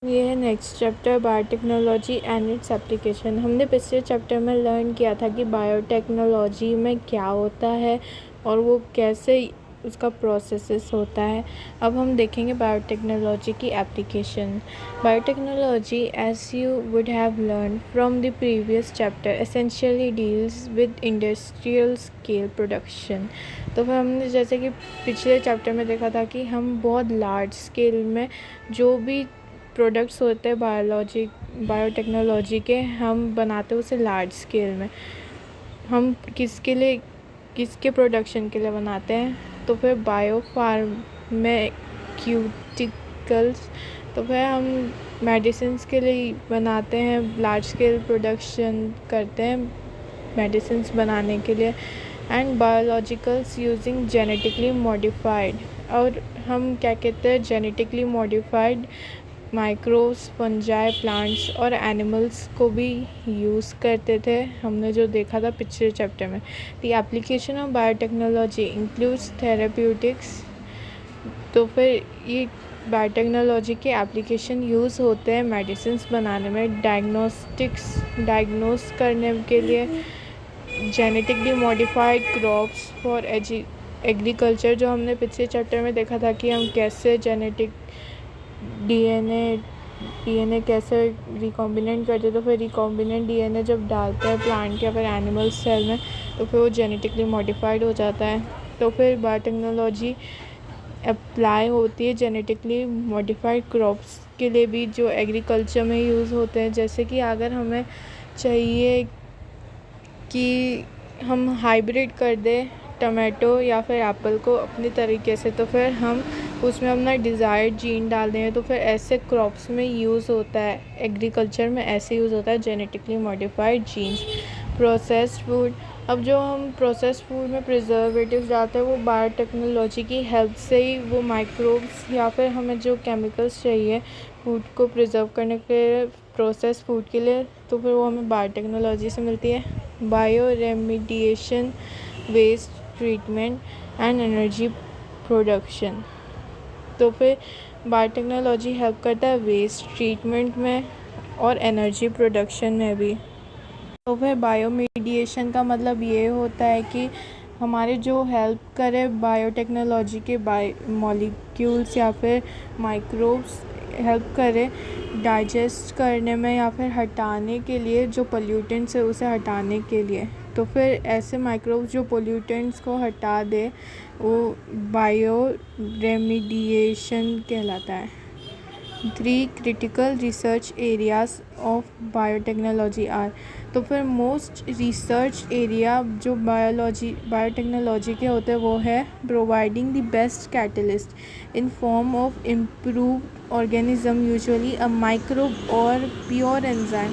ये है next chapter biotechnology and its application. हमने पिछले चैप्टर में लर्न किया था कि बायोटेक्नोलॉजी में क्या होता है और वो कैसे उसका प्रोसेसेस होता है। अब हम देखेंगे बायोटेक्नोलॉजी की application. Biotechnology, as you would have learn from the previous chapter, essentially deals with industrial scale production. तो फिर हमने जैसे कि पिछले चैप्टर में देखा था कि हम बहुत लार्ज स्केल में जो भी प्रोडक्ट्स होते हैं बायोटेक्नोलॉजी के, हम बनाते हैं उसे लार्ज स्केल में। हम किसके प्रोडक्शन के लिए बनाते हैं? तो फिर बायोफार्मास्यूटिकल्स। तो फिर हम मेडिसिन्स के लिए बनाते हैं, लार्ज स्केल प्रोडक्शन करते हैं मेडिसिन्स बनाने के लिए। And biologicals using genetically modified, और हम क्या कहते हैं, genetically modified microbes, fungi, plants और एनिमल्स को भी यूज़ करते थे, हमने जो देखा था पिछले चैप्टर में। The application of biotechnology includes therapeutics. तो फिर ये बायोटेक्नोलॉजी के एप्लीकेशन यूज़ होते हैं मेडिसिन्स बनाने में, डायग्नोस करने के लिए, genetically modified crops for agriculture, जो हमने पिछले चैप्टर में देखा था कि हम कैसे जेनेटिक डीएनए कैसे रिकॉम्बिनेंट करते। तो फिर रिकॉम्बिनेंट डीएनए जब डालते हैं प्लांट या फिर एनिमल सेल में, तो फिर वो जेनेटिकली मॉडिफाइड हो जाता है। तो फिर बायोटेक्नोलॉजी अप्लाई होती है जेनेटिकली मॉडिफाइड क्रॉप्स के लिए भी, जो एग्रीकल्चर में यूज़ होते हैं। जैसे कि अगर हमें चाहिए कि हम हाइब्रिड कर दें टमाटो या फिर एप्पल को अपनी तरीके से, तो फिर हम उसमें अपना डिज़ायर्ड जीन डाल दें। तो फिर ऐसे क्रॉप्स में यूज़ होता है, एग्रीकल्चर में ऐसे यूज़ होता है genetically modified genes. Processed food, अब जो हम प्रोसेस्ड फूड में प्रिजर्वेटिव्स डालते हैं, वो बायोटेक्नोलॉजी की हेल्प से ही वो माइक्रोब्स या फिर हमें जो केमिकल्स चाहिए फूड को प्रिजर्व करने के प्रोसेस फूड के लिए, तो फिर वो हमें बायोटेक्नोलॉजी से मिलती है। Bioremediation, waste treatment and energy production. तो फिर बायोटेक्नोलॉजी हेल्प करता है वेस्ट ट्रीटमेंट में और एनर्जी प्रोडक्शन में भी। तो फिर बायोमीडिएशन का मतलब ये होता है कि हमारे जो हेल्प करे बायोटेक्नोलॉजी के मॉलिक्यूल्स या फिर माइक्रोब्स हेल्प करे डाइजेस्ट करने में या फिर हटाने के लिए, जो पोल्यूटेंट्स है उसे हटाने के लिए। तो फिर ऐसे माइक्रोब्स जो पोल्यूटेंट्स को हटा दे, वो बायो रेमिडिएशन कहलाता है। 3 critical research areas of biotechnology are, तो फिर मोस्ट रिसर्च एरिया जो बायोटेक्नोलॉजी के होते हैं वो है providing the best catalyst in form of improved organism, usually a microbe और प्योर एंजाइम।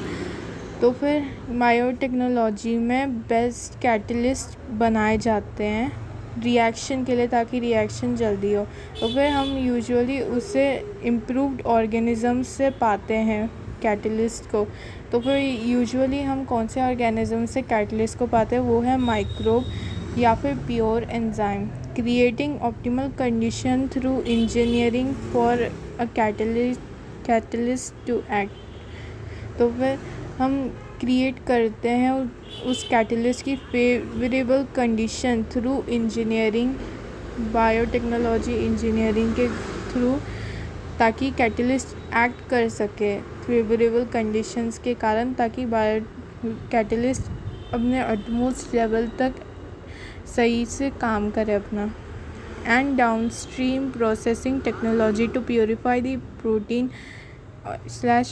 तो फिर बायोटेक्नोलॉजी में बेस्ट कैटलिस्ट बनाए जाते हैं रिएक्शन के लिए, ताकि रिएक्शन जल्दी हो। तो फिर हम यूजुअली उसे इम्प्रूव्ड ऑर्गेनिज़म से पाते हैं कैटलिस्ट को। तो फिर यूजुअली हम कौन से ऑर्गेनिज़म से कैटलिस्ट को पाते हैं? वो है माइक्रोब या फिर pure enzyme. Creating optimal condition through engineering for a catalyst to act. तो फिर हम क्रिएट करते हैं उस कैटलिस्ट की favourable condition through engineering, biotechnology engineering के थ्रू, ताकि कैटलिस्ट एक्ट कर सके फेवरेबल कंडीशंस के कारण, ताकि कैटलिस्ट अपने अटमोस्ट लेवल तक सही से काम करे अपना। And downstream processing technology to purify the protein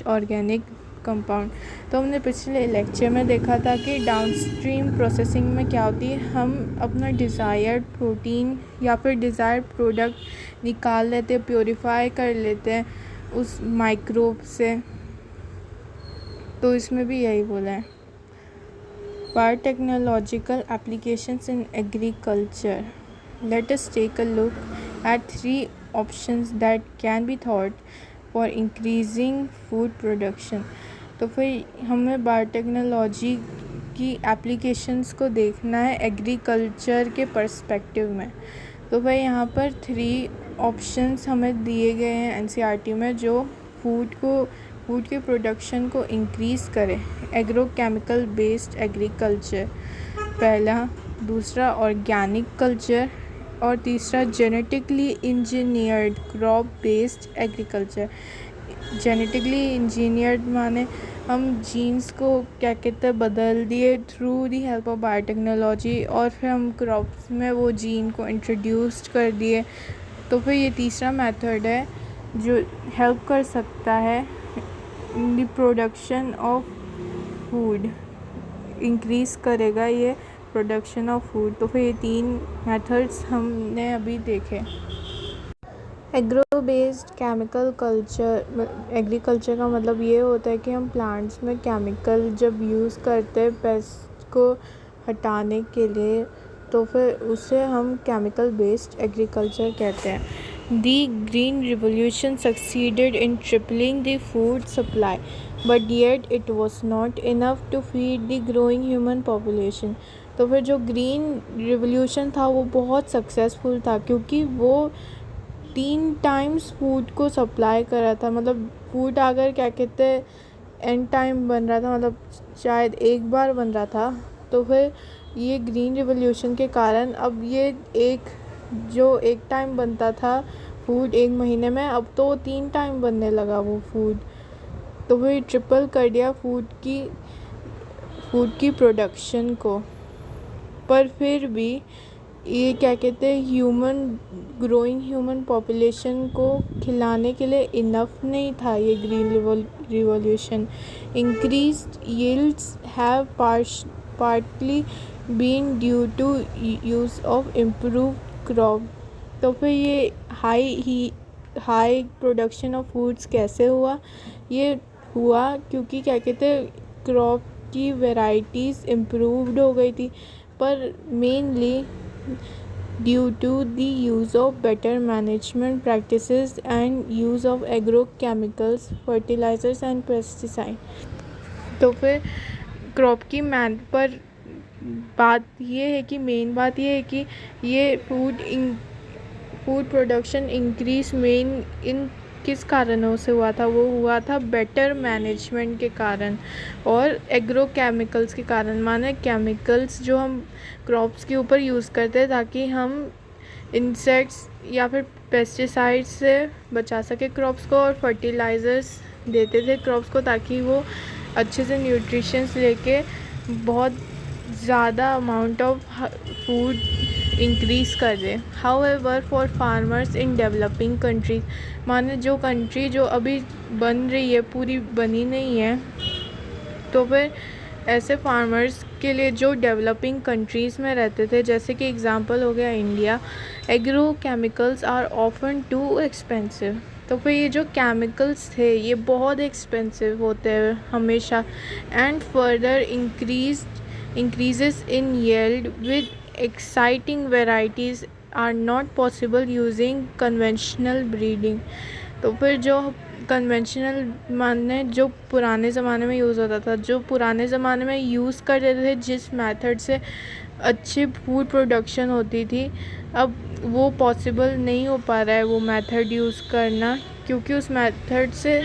/ organic compound. तो हमने पिछले लेक्चर में देखा था कि डाउनस्ट्रीम प्रोसेसिंग में क्या होती है, हम अपना डिज़ायर्ड प्रोटीन या फिर डिज़ायर्ड प्रोडक्ट निकाल लेते हैं, प्योरीफाई कर लेते हैं उस माइक्रोब से। तो इसमें भी यही बोला है। Biotechnological applications in agriculture, let us take a look at 3 options that can be thought for increasing food production. तो फिर हमें बायोटेक्नोलॉजी की एप्लीकेशंस को देखना है एग्रीकल्चर के पर्सपेक्टिव में। तो भाई यहाँ पर 3 ऑप्शंस हमें दिए गए हैं एनसीईआरटी में, जो फूड के प्रोडक्शन को इंक्रीज़ करे। एग्रोकेमिकल बेस्ड एग्रीकल्चर पहला, दूसरा ऑर्गेनिक कल्चर और तीसरा genetically engineered crop based agriculture. Genetically engineered माने हम जीन्स को क्या कहते हैं बदल दिए through the help of biotechnology, और फिर हम क्रॉप्स में वो जीन को इंट्रोड्यूस कर दिए। तो फिर ये तीसरा मेथड है जो हेल्प कर सकता है in the production of food, increase करेगा ये प्रोडक्शन ऑफ फूड। तो फिर ये 3 मेथड्स हमने अभी देखे। Agro based chemical culture, agriculture का मतलब ये होता है कि हम प्लांट्स में केमिकल जब यूज़ करते हैं पेस्ट को हटाने के लिए, तो फिर उसे हम केमिकल बेस्ड एग्रीकल्चर कहते हैं। The green revolution succeeded in tripling the food supply, but yet it was not enough to feed the growing human population. तो फिर जो ग्रीन रिवॉल्यूशन था वो बहुत सक्सेसफुल था, क्योंकि वो 3 टाइम्स फूड को सप्लाई कर रहा था। मतलब फूड अगर क्या कहते हैं एंड टाइम बन रहा था, मतलब शायद एक बार बन रहा था, तो फिर ये ग्रीन रिवॉल्यूशन के कारण अब ये एक टाइम बनता था फूड 1 महीने में, अब तो 3 टाइम बनने लगा वो फूड। तो फिर ट्रिपल कर दिया फूड की प्रोडक्शन को। पर फिर भी ये क्या कहते हैं ग्रोइंग ह्यूमन पॉपुलेशन को खिलाने के लिए इनफ नहीं था ये green revolution. Increased yields have partly been due to use of improve crop. तो फिर ये हाई प्रोडक्शन ऑफ फूड्स कैसे हुआ? ये हुआ क्योंकि क्या कहते हैं क्रॉप की वैरायटीज़ इम्प्रूव्ड हो गई थी, पर mainly due to the use of better management practices and use of agrochemicals, fertilizers and pesticides। तो फिर क्रॉप की पर बात ये है कि मेन बात ये है कि ये फूड प्रोडक्शन इंक्रीज मेन इन किस कारणों से हुआ था? वो हुआ था बेटर मैनेजमेंट के कारण और एग्रोकेमिकल्स के कारण। माने केमिकल्स जो हम क्रॉप्स के ऊपर यूज़ करते हैं ताकि हम इंसेक्ट्स या फिर पेस्टिसाइड्स से बचा सके क्रॉप्स को, और फर्टिलाइज़र्स देते थे क्रॉप्स को ताकि वो अच्छे से न्यूट्रिशंस लेके बहुत ज़्यादा अमाउंट ऑफ फूड इंक्रीज़ कर दे। However for farmers in developing countries, माने जो कंट्री जो अभी बन रही है पूरी बनी नहीं है, तो फिर ऐसे फार्मर्स के लिए जो डेवलपिंग कंट्रीज़ में रहते थे, जैसे कि एग्जांपल हो गया India, agrochemicals are often too expensive. तो फिर ये जो केमिकल्स थे ये बहुत एक्सपेंसिव होते हैं हमेशा। And further increases in yield with exciting varieties are not possible using conventional breeding। तो फिर जो कन्वेंशनल माने जो पुराने ज़माने में यूज़ होता था, जो पुराने ज़माने में यूज़ करते थे, जिस मेथड से अच्छी फूड प्रोडक्शन होती थी, अब वो पॉसिबल नहीं हो पा रहा है वो मेथड यूज़ करना, क्योंकि उस मेथड से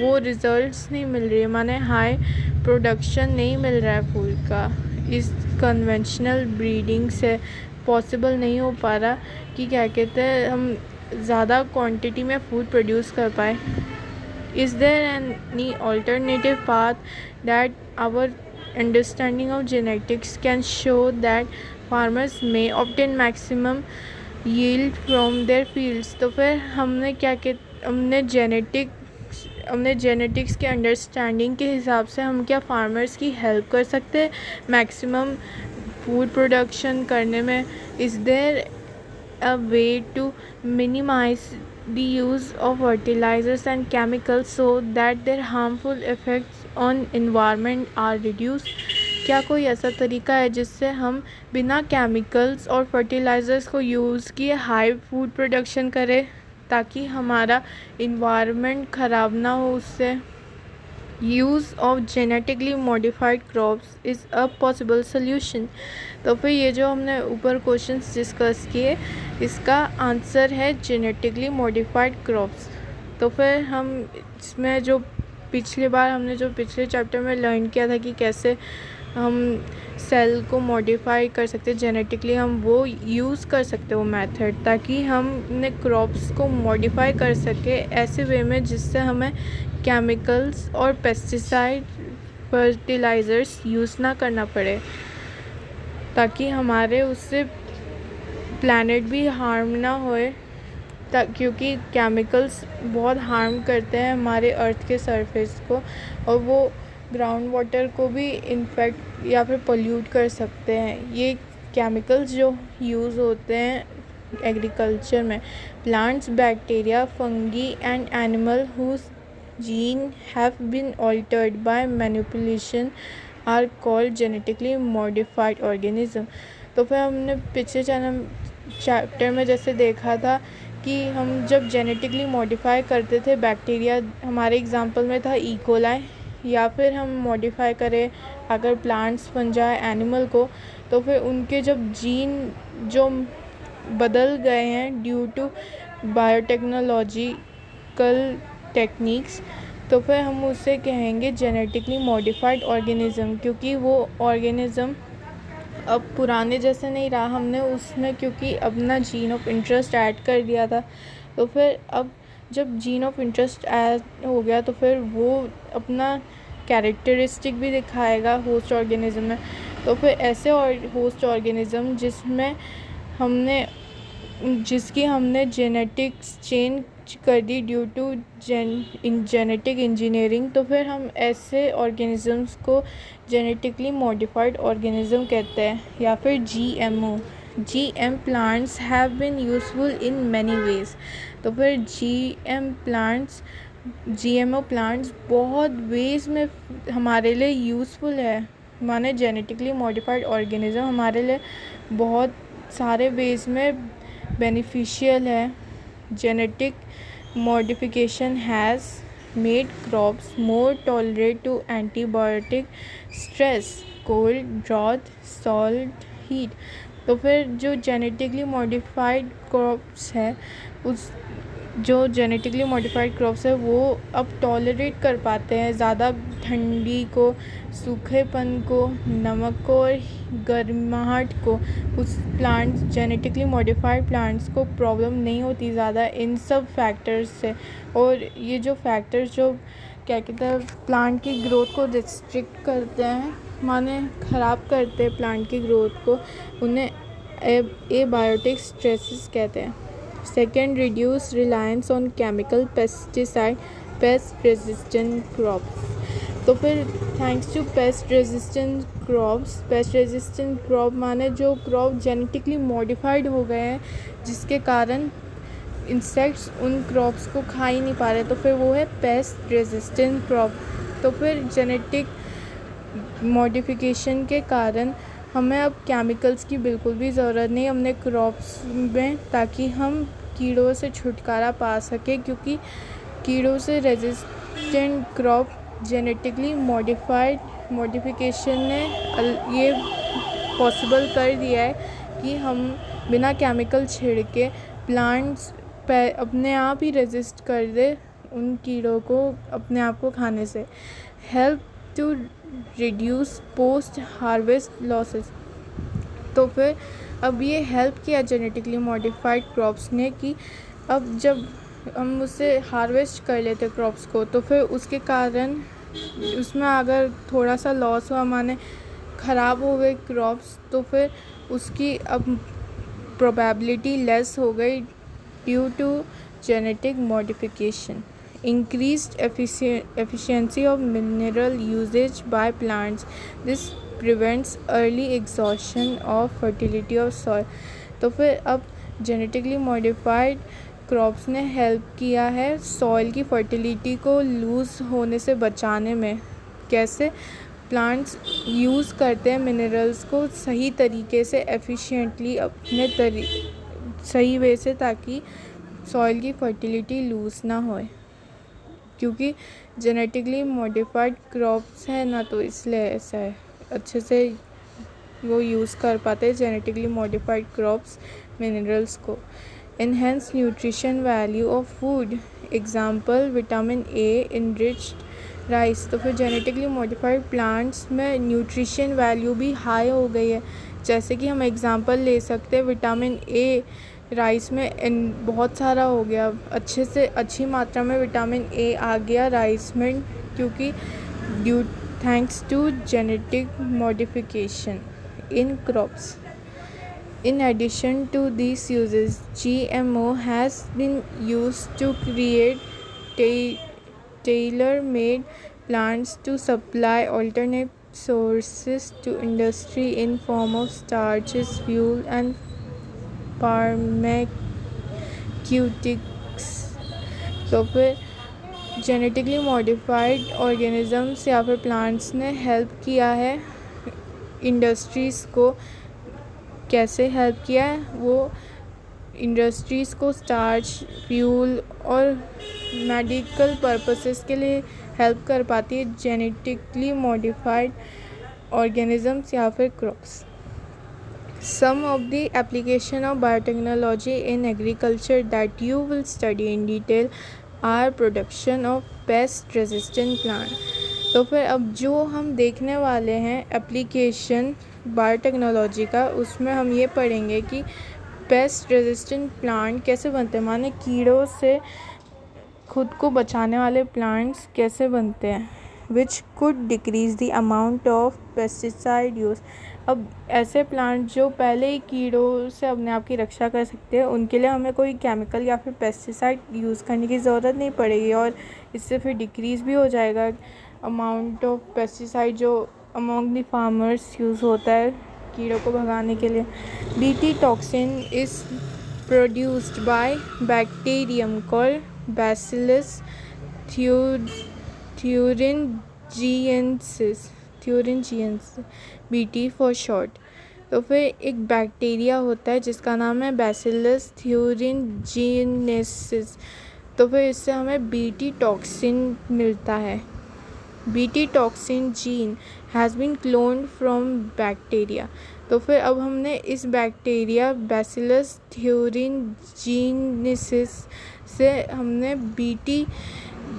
वो रिज़ल्ट्स नहीं मिल रही है, माने हाई प्रोडक्शन नहीं मिल रहा है फूड का। इस कन्वेंशनल ब्रीडिंग से पॉसिबल नहीं हो पा रहा कि क्या कहते हैं हम ज़्यादा क्वांटिटी में फूड प्रोड्यूस कर पाए। Is there any alternative path that our understanding of genetics can show that farmers may obtain maximum yield from their fields. तो फिर हमने जेनेटिक्स के अंडरस्टैंडिंग के हिसाब से हम क्या फार्मर्स की हेल्प कर सकते हैं मैक्सिमम फूड प्रोडक्शन करने में? Is there a way to minimise the use of fertilisers and chemicals so that their harmful effects on environment are reduced? क्या कोई ऐसा तरीका है जिससे हम बिना केमिकल्स और फर्टिलाइज़र्स को यूज़ किए हाई फूड प्रोडक्शन करें ताकि हमारा इन्वायरमेंट ख़राब ना हो उससे? Use of genetically modified crops is a possible solution. तो फिर ये जो हमने ऊपर क्वेश्चंस डिस्कस किए, इसका आंसर है जेनेटिकली मॉडिफाइड क्रॉप्स। तो फिर हम इसमें जो पिछली बार हमने जो पिछले चैप्टर में लर्न किया था कि कैसे हम सेल को मॉडिफाई कर सकते हैं जेनेटिकली, हम वो यूज़ कर सकते हैं वो मेथड, ताकि हम अपने क्रॉप्स को मॉडिफाई कर सके ऐसे वे में जिससे हमें केमिकल्स और पेस्टिसाइड फर्टिलाइज़र्स यूज़ ना करना पड़े, ताकि हमारे उससे प्लैनेट भी हार्म ना होए, क्योंकि केमिकल्स बहुत हार्म करते हैं हमारे अर्थ के सरफेस को, और वो ग्राउंड वाटर को भी इन्फेक्ट या फिर पोल्यूट कर सकते हैं। ये केमिकल्स जो यूज़ होते हैं एग्रीकल्चर में, plants, bacteria, fungi and animal whose gene have been altered by manipulation are called genetically modified organism. तो फिर हमने पिछले चैप्टर में जैसे देखा था कि हम जब जेनेटिकली मॉडिफाई करते थे बैक्टीरिया, हमारे एग्जांपल में था इकोलाई, या फिर हम मॉडिफाई करें अगर प्लांट्स, फंजाई, एनिमल को, तो फिर उनके जब जीन जो बदल गए हैं ड्यू टू बायोटेक्नोलॉजिकल टेक्निक्स, तो फिर हम उसे कहेंगे जेनेटिकली मॉडिफाइड ऑर्गेनिज्म, क्योंकि वो ऑर्गेनिज़म अब पुराने जैसे नहीं रहा, हमने उसमें क्योंकि अपना जीन ऑफ इंटरेस्ट ऐड कर दिया था। तो फिर अब जब जीन ऑफ इंटरेस्ट ऐड हो गया तो फिर वो अपना कैरेक्टरिस्टिक भी दिखाएगा होस्ट ऑर्गेनिज़म में। तो फिर ऐसे होस्ट ऑर्गेनिज़म जिसकी हमने जेनेटिक्स चेंज कर दी ड्यू टू जेनेटिक इंजीनियरिंग, तो फिर हम ऐसे ऑर्गेनिज़म्स को जेनेटिकली मॉडिफाइड ऑर्गेनिज़म कहते हैं, या फिर GMO। GM plants have been useful in many ways. तो फिर GMO प्लांट्स बहुत वेज़ में हमारे लिए यूज़फुल है, माने जेनेटिकली मॉडिफाइड ऑर्गेनिज़म हमारे लिए बहुत सारे वेज़ में बेनिफिशियल है। Genetic modification has made crops more tolerate to antibiotic, stress, cold, drought, salt, heat. तो फिर जो जेनेटिकली मॉडिफाइड क्रॉप्स है वो अब टॉलरेट कर पाते हैं ज़्यादा ठंडी को, सूखेपन को, नमक को और गर्माहट को। उस प्लांट्स, जेनेटिकली मॉडिफाइड प्लांट्स को प्रॉब्लम नहीं होती ज़्यादा इन सब फैक्टर्स से। और ये जो फैक्टर्स जो क्या कहते हैं प्लांट की ग्रोथ को रिस्ट्रिक्ट करते हैं, माने ख़राब करते हैं प्लांट की ग्रोथ को, उन्हें एबायोटिक स्ट्रेसेस कहते हैं। Second, reduce reliance on chemical pesticide, pest resistant crops. तो फिर thanks to pest resistant crop माने जो क्रॉप जेनेटिकली मॉडिफाइड हो गए हैं, जिसके कारण इंसेक्ट्स उन क्रॉप्स को खा ही नहीं पा रहे, तो फिर वो है पेस्ट रेजिस्टेंट क्रॉप। तो फिर जेनेटिक मॉडिफिकेशन के कारण हमें अब केमिकल्स की बिल्कुल भी ज़रूरत नहीं अपने क्रॉप्स में, ताकि हम कीड़ों से छुटकारा पा सकें, क्योंकि कीड़ों से रेजिस्टेंट क्रॉप जेनेटिकली मॉडिफिकेशन ने ये पॉसिबल कर दिया है कि हम बिना केमिकल छिड़के प्लांट्स अपने आप ही रेजिस्ट कर दे उन कीड़ों को अपने आप को खाने से। Help to reduce post harvest losses. तो फिर अब ये हेल्प किया जेनेटिकली मॉडिफाइड क्रॉप्स ने कि अब जब हम उससे हार्वेस्ट कर लेते क्रॉप्स को, तो फिर उसके कारण उसमें अगर थोड़ा सा लॉस हुआ, माने ख़राब हो गए क्रॉप्स, तो फिर उसकी अब प्रोबेबिलिटी लेस हो गई due to genetic modification. Increased efficiency of mineral usage by plants. This prevents early exhaustion of fertility of soil. तो फिर अब जेनेटिकली मॉडिफाइड क्रॉप्स ने हेल्प किया है सॉइल की फर्टिलिटी को लूज़ होने से बचाने में। कैसे? प्लांट्स यूज़ करते हैं मिनरल्स को सही तरीके से, एफिशिएंटली, अपने सही वे से, ताकि सॉइल की फर्टिलिटी लूज़ ना होए, क्योंकि जेनेटिकली मॉडिफाइड क्रॉप्स है ना, तो इसलिए ऐसा है, अच्छे से वो यूज़ कर पाते हैं जेनेटिकली मॉडिफाइड क्रॉप्स मिनरल्स को। Enhance nutrition value of food. Example vitamin A enriched rice. तो फिर जेनेटिकली मॉडिफाइड प्लांट्स में न्यूट्रिशन वैल्यू भी हाई हो गई है। जैसे कि हम एग्जांपल ले सकते हैं, विटामिन ए राइस में बहुत सारा हो गया, अच्छे से अच्छी मात्रा में विटामिन ए आ गया राइस में, क्योंकि due thanks to genetic modification in crops. In addition to these uses, GMO has been used to create tailor-made plants to supply alternate sources to industry in form of starches, fuel, and pharmaceutics. तो फिर genetically modified organisms या फिर plants ने help किया है industries को। कैसे help किया है? वो इंडस्ट्रीज़ को स्टार्च, फ्यूल और मेडिकल पर्पसेस के लिए हेल्प कर पाती है जेनेटिकली मॉडिफाइड ऑर्गेनिजम्स या फिर crops. Some of the application of biotechnology in agriculture that you will study in detail are production of pest resistant plant। तो फिर अब जो हम देखने वाले हैं एप्लीकेशन बायोटेक्नोलॉजी का, उसमें हम ये पढ़ेंगे कि पेस्ट रेजिस्टेंट प्लांट कैसे बनते हैं, माने कीड़ों से खुद को बचाने वाले प्लांट्स कैसे बनते हैं, which could decrease the amount of pesticide use. अब ऐसे प्लांट जो पहले ही कीड़ों से अपने आप की रक्षा कर सकते हैं, उनके लिए हमें कोई केमिकल या फिर पेस्टिसाइड यूज़ करने की ज़रूरत नहीं पड़ेगी, और इससे फिर डिक्रीज़ भी हो जाएगा अमाउंट ऑफ पेस्टिसाइड जो अमॉन्ग द फार्मर्स यूज़ होता है कीड़ों को भगाने के लिए। BT toxin is produced by bacterium called bacillus thuringiensis BT for short. तो फिर एक बैक्टीरिया होता है जिसका नाम है बैसिलस thuringiensis। तो फिर इससे हमें बीटी टॉक्सिन मिलता है। BT toxin gene has been cloned from bacteria. तो फिर अब हमने इस बैक्टीरिया बैसिलस thuringiensis से हमने बीटी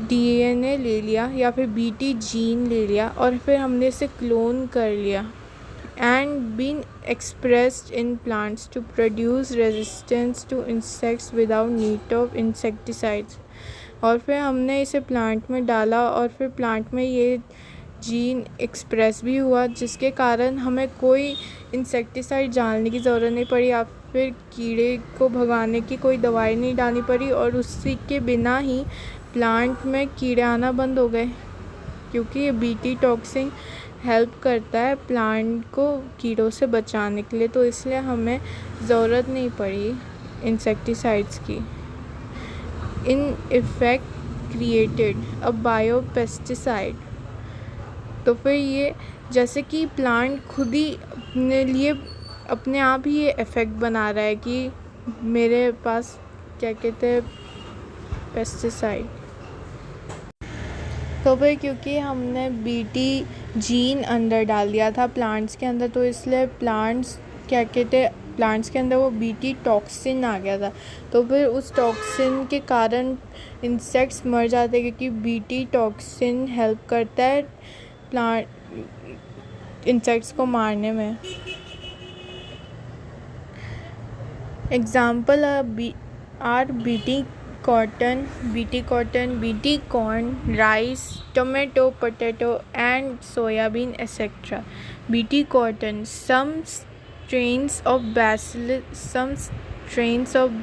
डीएनए ले लिया या फिर बीटी जीन ले लिया, और फिर हमने इसे क्लोन कर लिया and been expressed in plants to produce resistance to insects without need of insecticides. और फिर हमने इसे प्लांट में डाला और फिर प्लांट में ये जीन एक्सप्रेस भी हुआ, जिसके कारण हमें कोई इंसेक्टिसाइड डालने की ज़रूरत नहीं पड़ी या फिर कीड़े को भगाने की कोई दवाई नहीं डालनी पड़ी, और उसी के बिना ही प्लांट में कीड़े आना बंद हो गए, क्योंकि ये बीटी टॉक्सिन हेल्प करता है प्लांट को कीड़ों से बचाने के लिए, तो इसलिए हमें ज़रूरत नहीं पड़ी इंसेक्टिसाइड्स की। इन इफ़ेक्ट क्रिएटेड अ बायोपेस्टिसाइड। तो फिर ये जैसे कि प्लांट खुद ही अपने लिए अपने आप ही ये इफ़ेक्ट बना रहा है कि मेरे पास क्या कहते हैं पेस्टिसाइड। तो फिर क्योंकि हमने बीटी जीन अंदर डाल दिया था प्लांट्स के अंदर, तो इसलिए प्लांट्स क्या कहते हैं प्लांट्स के अंदर वो बीटी टॉक्सिन आ गया था। तो फिर उस टॉक्सिन के कारण इंसेक्ट्स मर जाते हैं, क्योंकि बीटी टॉक्सिन हेल्प करता है प्लांट इंसेक्ट्स को मारने में। Example are BT cotton, BT corn, rice, tomato, potato and soybean etcetera. BT cotton, some strains of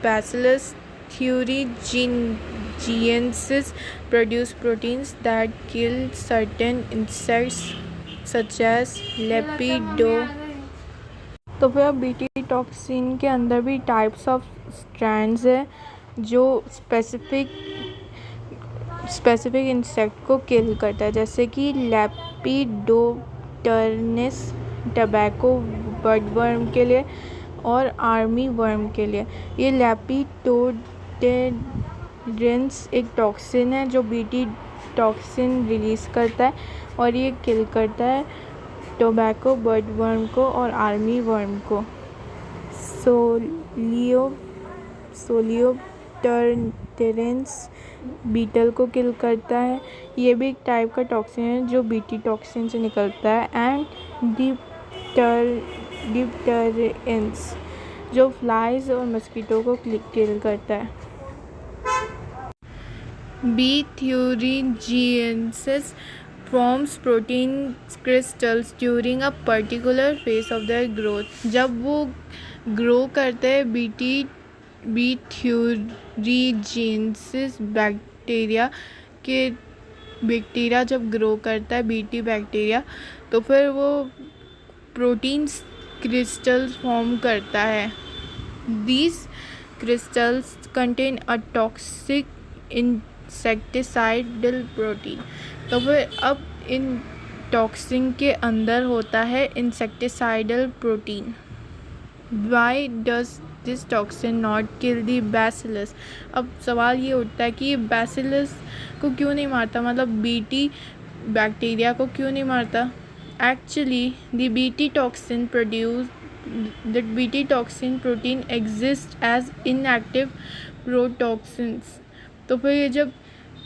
Bacillus thuringiensis produce proteins that kill certain insects such as Lepidoptera। तो फिर अब BT toxin के अंदर भी types of strands है जो specific insect को kill करता है, जैसे कि लेपिडोप्टेरस टबैको बडवर्म के लिए और आर्मी वर्म के लिए। ये लेपिडोप्टेरस एक टॉक्सिन है जो बीटी टॉक्सिन रिलीज़ करता है, और ये किल करता है टोबैको बडवर्म को और आर्मी वर्म को। सोलियोप्टेरा डिप्टेरेंस बीटल को किल करता है। ये भी एक टाइप का टॉक्सिन है जो बीटी टॉक्सिन से निकलता है। एंड डिप्टेरेंस जो फ्लाइज और मस्कीटो को किल करता है। B thuringiensis forms protein crystals during a particular phase of their growth। जब वो ग्रो करते हैं बी थ्यूरीजिएंसिस बैक्टीरिया जब ग्रो करता है बीटी बैक्टीरिया, तो फिर वो प्रोटीन क्रिस्टल्स फॉर्म करता है। These crystals contain a toxic insecticidal protein। तो फिर अब इन टॉक्सिन के अंदर होता है insecticidal protein. Why does this toxin not kill the bacillus? अब सवाल ये उठता है कि ये बैसिलस को क्यों नहीं मारता, मतलब बीटी बैक्टीरिया को क्यों नहीं मारता। Actually the BT toxin protein exist as inactive protoxins. तो फिर ये जब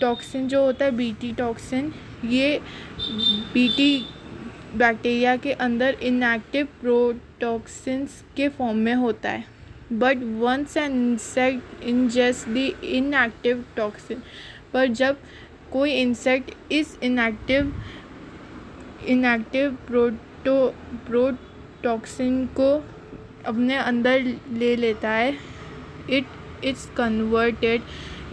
टॉक्सिन जो होता है बीटी टॉक्सिन, ये बीटी बैक्टीरिया के अंदर इनएक्टिव प्रोटॉक्सिन्स के फॉर्म में होता है। But once an insect ingest the inactive toxin, पर जब कोई इंसेक्ट इस इनएक्टिव प्रोटॉक्सिन को अपने अंदर ले लेता है, it is converted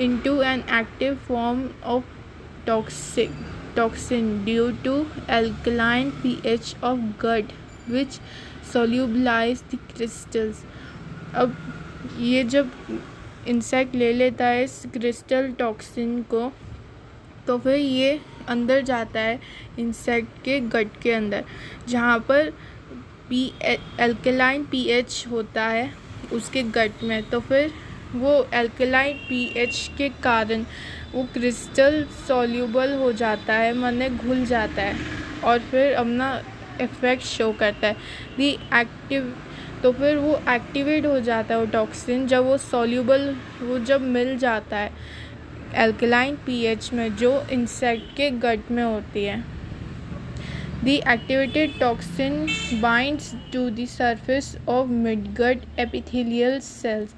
into an active form of toxin due to alkaline pH of gut which solubilize the crystals। अब ये जब इंसेक्ट ले लेता है इस क्रिस्टल टॉक्सिन को, तो फिर ये अंदर जाता है इंसेक्ट के गट के अंदर, जहाँ पर अल्कलाइन पीएच होता है उसके गट में। तो फिर वो अल्कलाइन पीएच के कारण वो क्रिस्टल सॉल्यूबल हो जाता है, माने घुल जाता है, और फिर अपना इफ़ेक्ट शो करता है दी एक्टिव। तो फिर वो एक्टिवेट हो जाता है वो टॉक्सिन, जब वो सॉल्यूबल वो जब मिल जाता है अल्कलाइन पीएच में जो इंसेक्ट के गट में होती है। The activated toxin binds to the surface of midgut epithelial cells.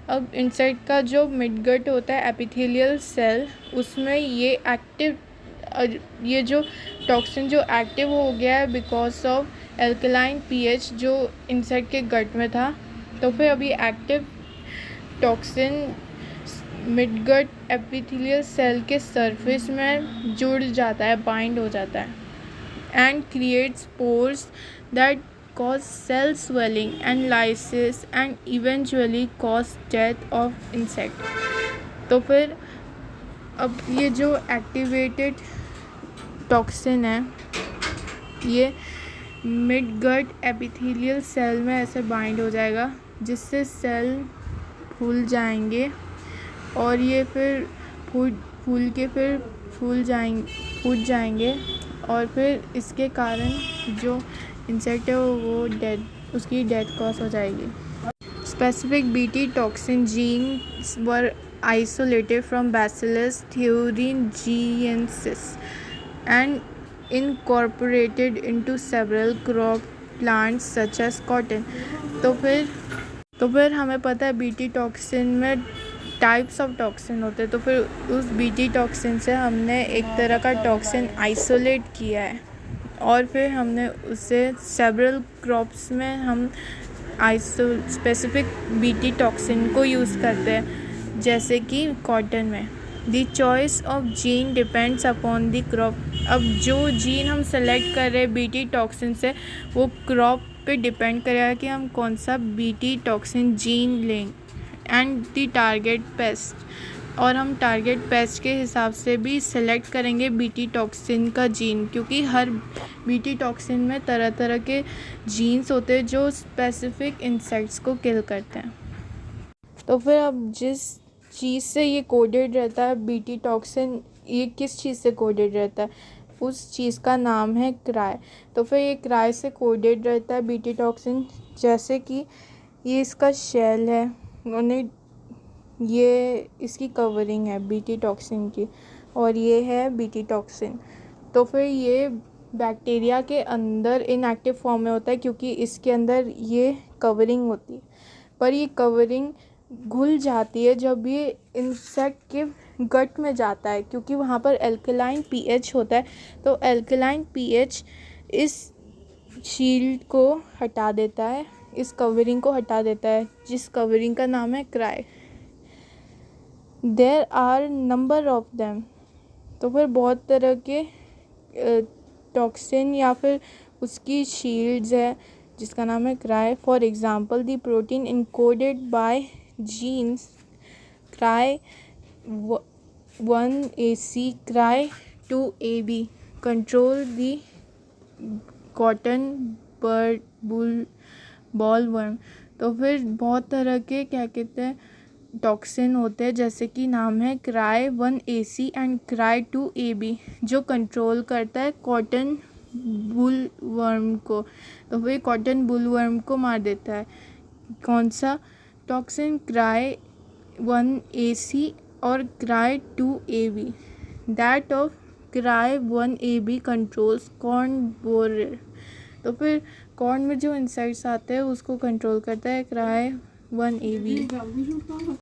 अब इंसेक्ट का जो मिडगट होता है एपिथेलियल सेल, उसमें ये जो टॉक्सिन जो एक्टिव हो गया है बिकॉज ऑफ अल्कलाइन पीएच जो इंसेक्ट के गट में था। तो फिर अभी active toxin midgut epithelial cell के सरफेस में जुड़ जाता है, बाइंड हो जाता है, and creates pores that cause cell swelling and lysis and eventually cause death of insect। तो फिर अब ये जो एक्टिवेटेड टॉक्सिन है ये मिडगट एपिथेलियल सेल में ऐसे बाइंड हो जाएगा, जिससे सेल फूल जाएंगे और ये फिर फूट जाएंगे और फिर इसके कारण जो इंसेक्ट है वो उसकी डेथ कॉज हो जाएगी। Specific BT toxin genes were isolated from bacillus thuringiensis and incorporated into several crop plants such as cotton. तो फिर हमें पता है बीटी टॉक्सिन में टाइप्स ऑफ टॉक्सिन होते हैं, तो फिर उस बीटी टॉक्सिन से हमने एक तरह का टॉक्सिन आइसोलेट किया है और फिर हमने उसे सेवरल क्रॉप्स में हम स्पेसिफिक बीटी टॉक्सिन को यूज़ करते हैं, जैसे कि कॉटन में। The choice of gene depends upon the crop. अब जो जीन हम सेलेक्ट कर रहे हैं बीटी टॉक्सिन से, वो क्रॉप पे डिपेंड करेगा कि हम कौन सा बीटी टॉक्सिन जीन लें, एंड द टारगेट पेस्ट। और हम टारगेट पेस्ट के हिसाब से भी सेलेक्ट करेंगे बीटी टॉक्सिन का जीन, क्योंकि हर बीटी टॉक्सिन में तरह तरह के जीन्स होते हैं जो स्पेसिफिक इंसेक्ट्स को किल करते हैं। तो फिर अब जिस चीज़ से ये कोडेड रहता है बीटी टॉक्सिन, ये किस चीज़ से कोडेड रहता है, उस चीज़ का नाम है क्राई। तो फिर ये क्राई से कोडेड रहता है बीटी टॉक्सिन, जैसे कि ये इसका शेल है, उन्हें ये इसकी कवरिंग है बीटी टॉक्सिन की, और ये है बीटी टॉक्सिन। तो फिर ये बैक्टीरिया के अंदर इनएक्टिव फॉर्म में होता है क्योंकि इसके अंदर ये कवरिंग होती है, पर ये कवरिंग घुल जाती है जब ये इंसेक्ट के गट में जाता है, क्योंकि वहाँ पर एल्कलाइन पीएच होता है। तो एल्कलाइन पीएच इस शील्ड को हटा देता है, इस कवरिंग को हटा देता है, जिस कवरिंग का नाम है cry. There are number of them. तो फिर बहुत तरह के टॉक्सिन या फिर उसकी शील्ड्स है जिसका नाम है cry. For example the protein encoded by genes cry 1AC cry 2AB control the cotton bird boll worm. तो फिर बहुत तरह के क्या कहते हैं टॉक्सिन होते हैं, जैसे कि नाम है cry 1AC and cry 2AB जो कंट्रोल करता है कॉटन बुल वर्म को। तो वही कॉटन बुल वर्म को मार देता है। कौन सा टॉक्सिन? क्राई 1AC और cry 2AB। That of cry 1AB controls corn borer. तो फिर कॉर्न में जो इंसेक्ट्स आते हैं उसको कंट्रोल करता है क्राई 1AB।